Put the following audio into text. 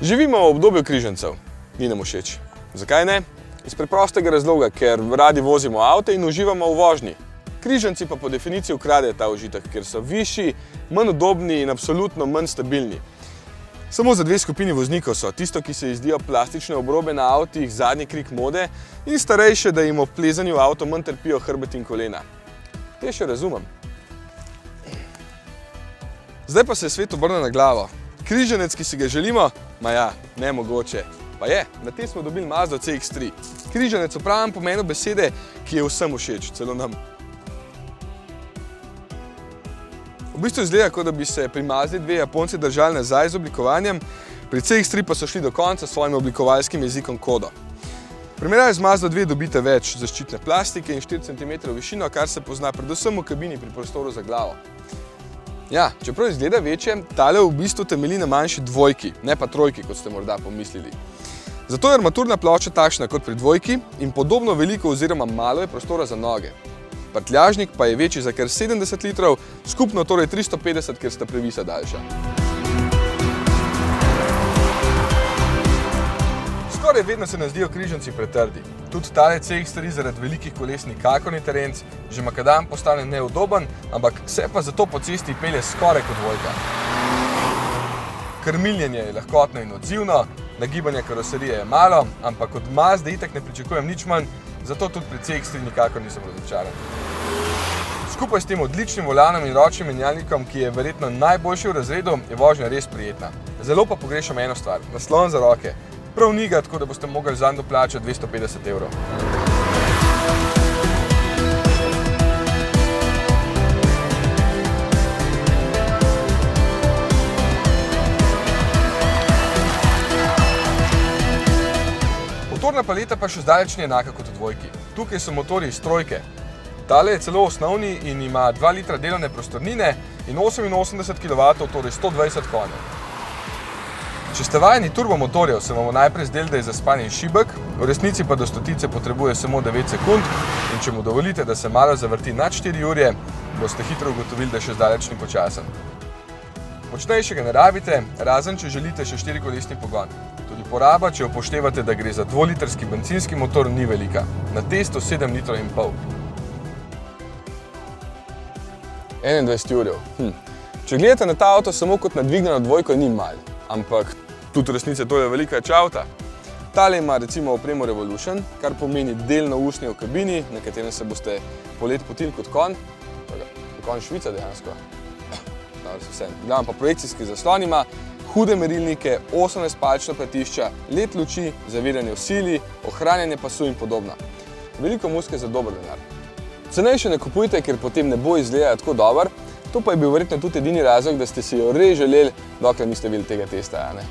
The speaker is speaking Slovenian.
Živimo v obdobju križancev. Ni nam všeč. Zakaj ne? Iz preprostega razloga, ker radi vozimo avte in uživamo v vožnji. Križanci pa po definiciji ukradejo ta užitek, ker so višji, manj udobni in absolutno manj stabilni. Samo za dve skupini voznikov so, tisto, ki se izdijo plastične obrobe na avtih, zadnji krik mode, in starejše, da jim ob plezanju v avto manj trpijo hrbet in kolena. Te še razumem. Zdaj pa se je svet obrnil na glavo. Križanec, ki si ga želimo? Ma ja, nemogoče. Pa je, na te smo dobili Mazdo CX-3. Križanec v pravem pomenu besede, ki je vsem všeč, celo nam. V bistvu izgleda, kot da bi se pri Mazdi dve Japonci držali nazaj z oblikovanjem, pri CX-3 pa so šli do konca s svojim oblikovalskim jezikom kodo. V primerjavi z Mazdo 2 dobite več zaščitne plastike in 4 cm višino, kar se pozna predvsem v kabini pri prostoru za glavo. Ja, čeprav izgleda večje, tale v bistvu temelji na manjši dvojki, ne pa trojki, kot ste morda pomislili. Zato je armaturna plošča takšna kot pri dvojki in podobno veliko oziroma malo je prostora za noge. Prtljažnik pa je večji za kar 70 litrov, skupno torej 350, ker sta previsa daljša. Skoraj vedno se nam zdijo križanci pretrdi. Tudi tale CX-3 zaradi velikih koles nikakor ni terenc, že makadam postane neudoben, ampak se pa zato po cesti pelje skoraj kot dvojka. Krmiljenje je lahkotno in odzivno, nagibanje karoserije je malo, ampak od Mazde itak ne pričakujem nič manj, zato tudi pri CX-3 nikakor nisem razočaran. Skupaj s tem odličnim volanom in ročnim menjalnikom, ki je verjetno najboljši v razredu, je vožnja res prijetna. Zelo pa pogrešam eno stvar, naslon za roke. Prav ni ga, tako da boste mogli zanj doplačati 250 evrov. Motorna paleta pa še zdaleč ni enaka kot v dvojki. Tukaj so motorji iz trojke. Tale je celo osnovni in ima 2 litra delovne prostornine in 88 kW, torej 120 konjev. Če ste vajeni turbomotorjev, se vam najprej zdeli, da je zaspan in šibek, v resnici pa do stotice potrebuje samo 9 sekund in če mu dovolite, da se malo zavrti nad 4 urje, boste hitro ugotovili, da še zdaleč ni počasen. Močnejšega ne rabite, razen če želite še 4-kolesni pogon. Tudi poraba, če upoštevate, da gre za 2-litrski bencinski motor, ni velika. Na testu 7,5 litrov. 21 urjev. Če gledate na ta avto samo kot na dvignjeno dvojko, ni malo. Ampak tudi v resnici to je velika več avta. Tale ima recimo opremo Revolution, kar pomeni delno usnje v kabini, na katerem se boste polet potili kot konj. Konj Švica dejansko. Gledam pa projekcijski zaslon ima, hude merilnike, 18-palčna platišča, LED luči, zaviranje v sili, ohranjanje pasu in podobno. Veliko muzike za dober denar. Cenejše ne kupujte, ker potem ne bo izgledati tako dober, to pa je bil verjetno tudi edini razlog, da ste si jo res želeli, dokler niste videli tega testa, ne?